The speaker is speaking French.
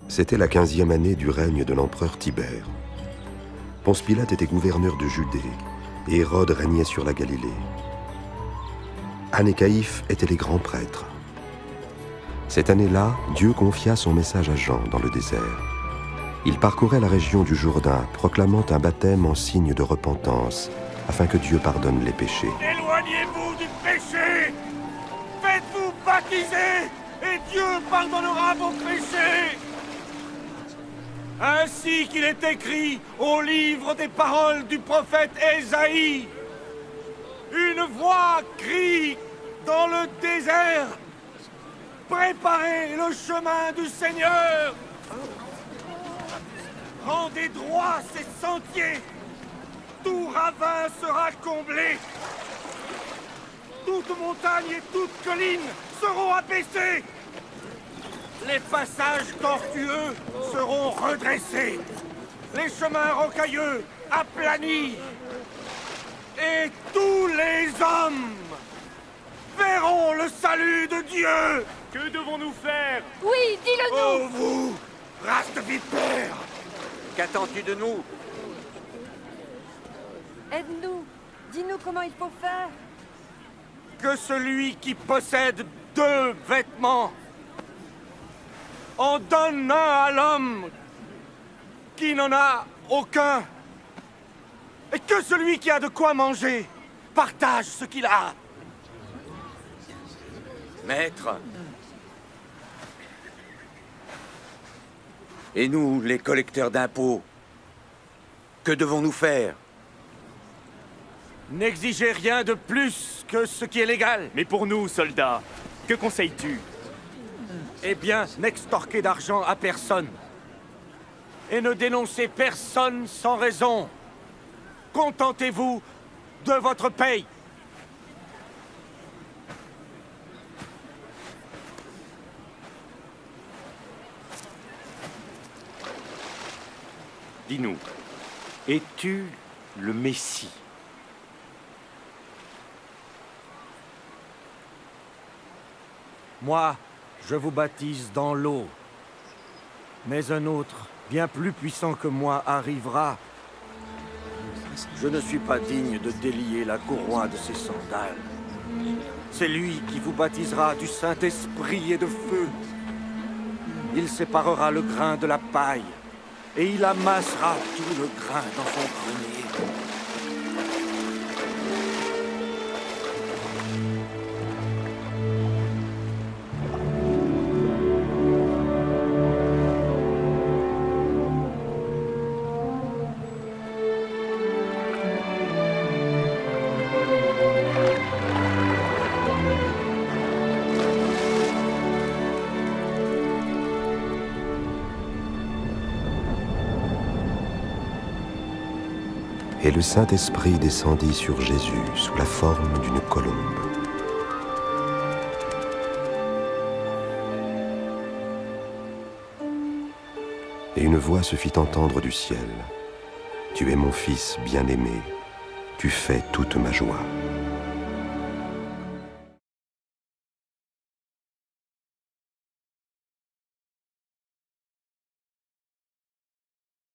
C'était la 15e année du règne de l'empereur Tibère. Ponce Pilate était gouverneur de Judée et Hérode régnait sur la Galilée. Anne et Caïphe étaient les grands prêtres. Cette année-là, Dieu confia son message à Jean dans le désert. Il parcourait la région du Jourdain, proclamant un baptême en signe de repentance, afin que Dieu pardonne les péchés. Éloignez-vous du péché! Faites-vous baptiser, et Dieu pardonnera vos péchés! Ainsi qu'il est écrit au livre des paroles du prophète Ésaïe. Une voix crie dans le désert. Préparez le chemin du Seigneur. Rendez droit ses sentiers. Tout ravin sera comblé. Toute montagne et toute colline seront abaissées. Les passages tortueux seront redressés. Les chemins rocailleux aplanis. Et tous les hommes verront le salut de Dieu. Que devons-nous faire? Oui, dis-le-nous! Oh vous, race de vipères! Qu'attends-tu de nous? Aide-nous! Dis-nous comment il faut faire! Que celui qui possède 2 vêtements en donne un à l'homme qui n'en a aucun. Et que celui qui a de quoi manger partage ce qu'il a. Maître. Et nous, les collecteurs d'impôts, que devons-nous faire? N'exigez rien de plus que ce qui est légal. Mais pour nous, soldats, que conseilles-tu? Eh bien, n'extorquez d'argent à personne. Et ne dénoncez personne sans raison. Contentez-vous de votre paye. Dis-nous, es-tu le Messie? Moi, je vous baptise dans l'eau. Mais un autre, bien plus puissant que moi, arrivera. Je ne suis pas digne de délier la courroie de ses sandales. C'est lui qui vous baptisera du Saint-Esprit et de feu. Il séparera le grain de la paille, et il amassera tout le grain dans son grenier. Et le Saint-Esprit descendit sur Jésus sous la forme d'une colombe. Et une voix se fit entendre du ciel. Tu es mon Fils bien-aimé, tu fais toute ma joie.